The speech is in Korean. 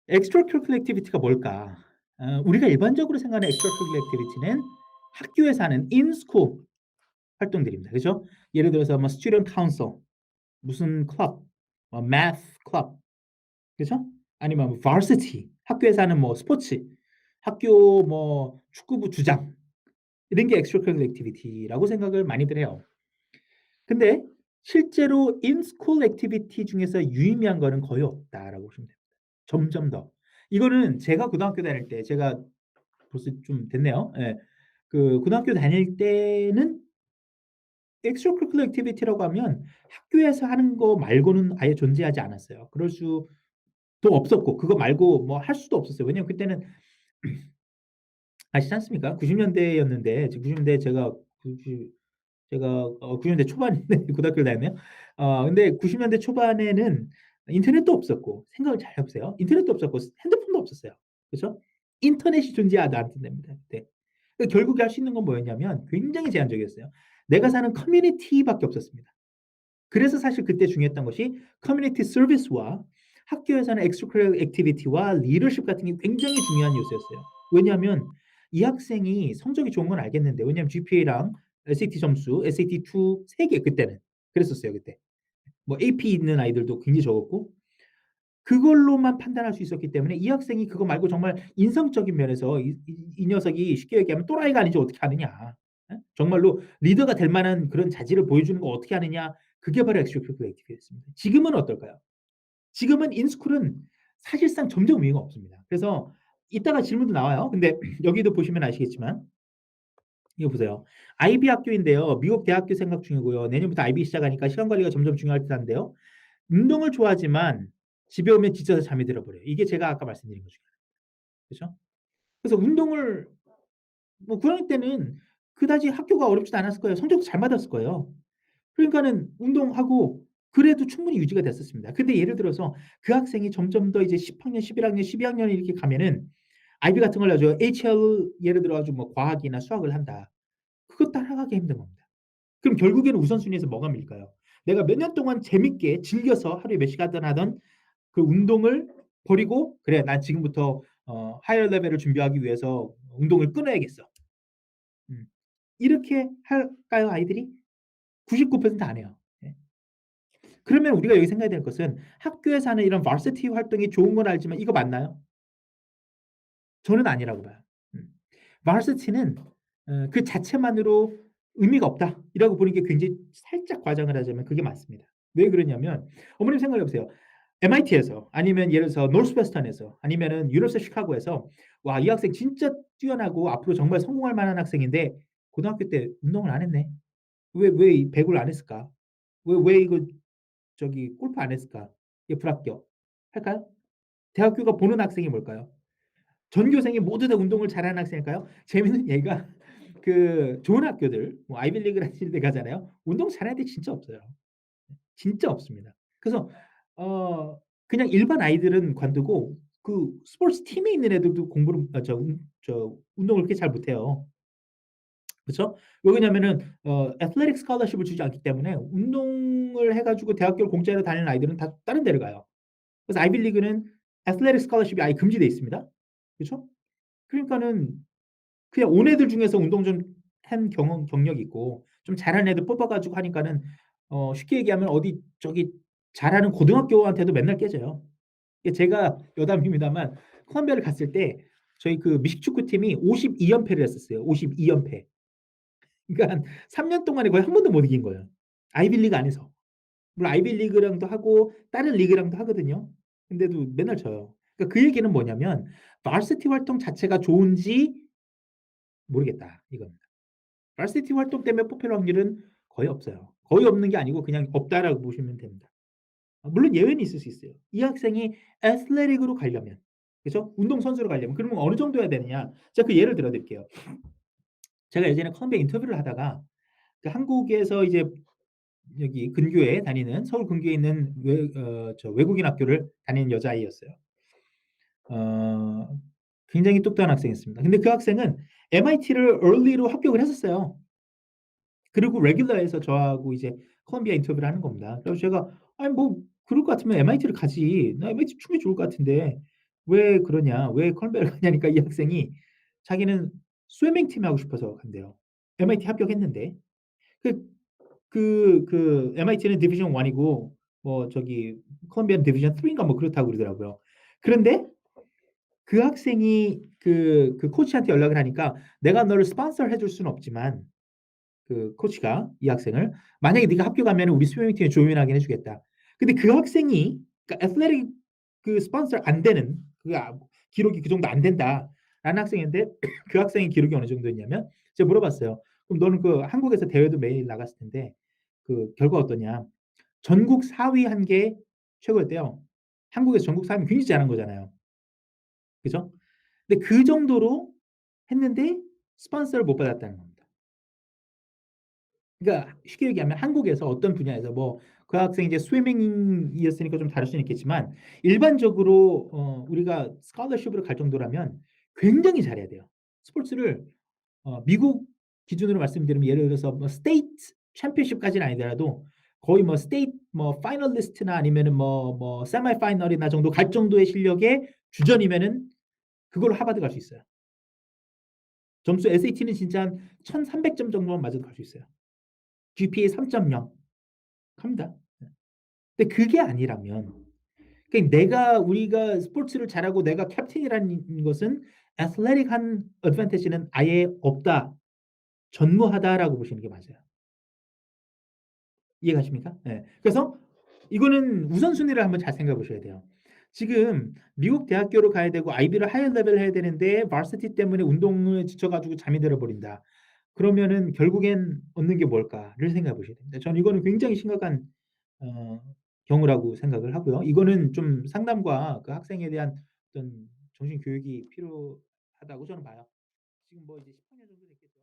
extracurricular activity가 뭘까? 우리가 일반적으로 생각하는 extracurricular activity는 학교에서 하는 in school 활동들입니다. 그죠? 예를 들어서 뭐 student council, 무슨 club, math club, 그죠? 아니면 뭐 varsity, 학교에서 하는 뭐 스포츠, 학교 뭐 축구부 주장, 이런 게 extracurricular activity라고 생각을 많이들 해요. 근데 실제로 in school activity 중에서 유의미한 거는 거의 없다라고 보시면 됩니다. 점점 더. 이거는 제가 고등학교 다닐 때, 제가 벌써 좀 됐네요. 예. 그 고등학교 다닐 때는 extracurricular activity라고 하면 학교에서 하는 거 말고는 아예 존재하지 않았어요. 그럴 수도 없었고, 그거 말고 뭐 할 수도 없었어요. 왜냐면 그때는 아시지 않습니까? 90 년대였는데, 지금 90 년대에 제가 90 년대 초반인데 고등학교를 다녔네요. 근데 90 년대 초반에는 인터넷도 없었고, 생각을 잘 해 보세요. 인터넷도 없었고 핸드폰도 없었어요. 그죠? 인터넷이 존재하지 않던 때입니다, 그때. 결국에 할 수 있는 건 뭐였냐면 굉장히 제한적이었어요. 내가 사는 커뮤니티밖에 없었습니다. 그래서 사실 그때 중요했던 것이 커뮤니티 서비스와 학교에서는 extracurricular activity와 리더십 같은 게 굉장히 중요한 요소였어요. 왜냐하면 이 학생이 성적이 좋은 건 알겠는데, 왜냐하면 GPA랑 SAT 점수, SAT2 3개 그때는 그랬었어요, 그때. 뭐 AP 있는 아이들도 굉장히 적었고, 그걸로만 판단할 수 있었기 때문에 이 학생이 그거 말고 정말 인성적인 면에서 이 녀석이 쉽게 얘기하면 또라이가 아니지 어떻게 하느냐. 예? 정말로 리더가 될 만한 그런 자질을 보여주는 거 어떻게 하느냐. 그게 바로 extracurricular activity였습니다. 지금은 어떨까요? 지금은 인스쿨은 사실상 점점 의미가 없습니다. 그래서 이따가 질문도 나와요. 근데 여기도 보시면 아시겠지만 이거 보세요. IB 학교인데요. 미국 대학교 생각 중이고요. 내년부터 IB 시작하니까 시간 관리가 점점 중요할 듯한데요. 운동을 좋아하지만 집에 오면 지쳐서 잠이 들어 버려요. 이게 제가 아까 말씀드린 것 중에 하나예요. 그죠? 그래서 운동을 뭐 9 학년 때는 그다지 학교가 어렵지도 않았을 거예요. 성적도 잘 받았을 거예요. 그러니까는 운동하고 그래도 충분히 유지가 됐었습니다. 근데 예를 들어서 그 학생이 점점 더 이제 10 학년, 11 학년, 12 학년 이렇게 가면은 IB 같은 걸 하죠. HL 예를 들어 가지고 뭐 과학이나 수학을 한다. 그거 따라가기 힘든 겁니다. 그럼 결국에는 우선순위에서 뭐가 밀까요? 내가 몇 년 동안 재밌게 즐겨서 하루에 몇 시간을 하던 그 운동을 버리고 '그래 난 지금부터 하이어 레벨을 준비하기 위해서 운동을 끊어야겠어.' 음. 이렇게 할까요, 아이들이? 99%안 해요. 예. 그러면 우리가 여기 생각해야 될 것은 학교에서 하는 이런 varsity 활동이 좋은 건 알지만 이거 맞나요? 저는 아니라고 봐요. 음. varsity는 그 자체만으로 의미가 없다라고 보는 게 굉장히 살짝 과장을 하자면 그게 맞습니다. 왜 그러냐면 어머님 생각해 보세요. MIT에서 아니면 예를 들어서 노스웨스턴에서 아니면은 유니버시티 시카고에서 '와 이 학생 진짜 뛰어나고 앞으로 정말 성공할 만한 학생인데 고등학교 때 운동을 안 했네. 왜 이 배구를 안 했을까? 왜 이거 저기 골프 안 했을까? 이게 불합격 할까요? 대학교가 보는 학생이 뭘까요? 전교생이 모두 다 운동을 잘하는 학생일까요? 재밌는 예가 그 좋은 학교들 뭐 아이비리그 같은 데 가잖아요. 운동 잘하는 애 진짜 없어요. 진짜 없습니다. 그래서 어 그냥 일반 아이들은 관두고 그 스포츠 팀에 있는 애들도 공부를 운동을 그렇게 잘 못해요. 그쵸? 왜 그러냐면은 athletic scholarship을 주지 않기 때문에 운동을 해 가지고 대학교를 공짜로 다니는 아이들은 다 다른 데를 가요. 그래서 아이비리그는 athletic scholarship이 아예 금지돼 있습니다. 그쵸? 그러니까는 그냥 온 애들 중에서 운동 좀 한 경력이 있고 좀 잘하는 애들 뽑아 가지고 하니까는 쉽게 얘기하면 어디 저기 잘하는 고등학교한테도 맨날 깨져요. 이게 제가 여담입니다만 콜롬비아를 갔을 때 저희 그 미식 축구팀이 52 연패를 했었어요. 52 연패. 그러니까 한 3년 동안에 거의 한 번도 못 이긴 거예요. 아이빌리그 안에서. 물론 아이빌리그랑도 하고 다른 리그랑도 하거든요. 근데도 맨날 져요. 그러니까 그 얘기는 뭐냐면 varsity 활동 자체가 좋은지 모르겠다 이겁니다. varsity 활동 때문에 뽑힐 확률은 거의 없어요. 거의 없는 게 아니고 그냥 없다라고 보시면 됩니다. 물론 예외는 있을 수 있어요. 이 학생이 athletic으로 가려면 그죠? 운동선수로 가려면 그러면 어느 정도 해야 되느냐. 제가 그 예를 들어 드릴게요. 제가 예전에 컴백 인터뷰를 하다가 그 한국에서 이제 여기 근교에 다니는 서울 근교에 있는 외국인 학교를 다니는 여자아이였어요. 어 굉장히 똑똑한 학생이었습니다. 근데 그 학생은 MIT를 early로 합격을 했었어요. 그리고 레귤러에서 저하고 이제 콜롬비아 인터뷰를 하는 겁니다. 그래서 제가 "아니 뭐 그럴 것 같으면 MIT를 가지. 나 MIT 충분히 좋을 것 같은데." "왜 그러냐? 왜 컬럼비아를 가냐?"니까 이 학생이 자기는 스위밍 팀에 하고 싶어서 간대요. MIT 합격했는데. 그 MIT는 디비전 1 이고 뭐 저기 컬럼비아는 디비전 3 인가 뭐 그렇다고 그러더라고요. 그런데 그 학생이 코치한테 연락을 하니까 "내가 너를 스폰서 해줄 수는 없지만" 코치가 이 학생을 "만약에 네가 합격하면은 우리 스위밍 팀에 조인하게 해 주겠다." 근데 그 학생이 그러니까 애슬레틱 스폰서 안 되는 기록이 그 정도 안 된다라는 학생인데 그 학생의 기록이 어느 정도였냐면 제가 물어봤어요. "그럼 너는 한국에서 대회도 매일 나갔을 텐데 결과가 어떠냐?" 전국 4위 한 게 최고였대요. 한국에서 전국 4 위면 굉장히 잘한 거잖아요. 그죠? 근데 그 정도로 했는데 스폰서를 못 받았다는 겁니다. 그러니까 쉽게 얘기하면 한국에서 어떤 분야에서 뭐 그 학생이 이제 스위밍이었으니까 좀 다를 수는 있겠지만 일반적으로 우리가 스콜러십으로 갈 정도라면 굉장히 잘해야 돼요. 스포츠를 미국 기준으로 말씀드리면 예를 들어서 뭐 스테이트 챔피언십까지는 아니더라도 거의 뭐 스테이트 뭐 파이널리스트나 아니면은 세미 파이널이나 정도 갈 정도의 실력의 주전이면은 그걸로 하버드 갈 수 있어요. 점수 SAT는 진짜 한 1,300점 정도만 맞아도 갈 수 있어요. GPA 3.0 합니다. 네. 근데 그게 아니라면 우리가 스포츠를 잘하고 내가 캡틴이라는 것은 athletic한 advantage는 아예 없다. 전무하다라고 보시는 게 맞아요. 이해가십니까? 예. 그래서 이거는 우선순위를 한번 잘 생각해 보셔야 돼요. 지금 미국 대학교로 가야 되고 아이비를 하이어 레벨 해야 되는데 바시티 때문에 운동을 지쳐 가지고 잠이 들어 버린다. 그러면은 결국엔 얻는 게 뭘까를 생각해 보셔야 됩니다. 저는 이거는 굉장히 심각한 어 경우라고 생각을 하고요. 이거는 좀 상담과 그 학생에 대한 어떤 정신 교육이 필요하다고 저는 봐요. 지금 뭐 이제 18년 정도 됐겠죠.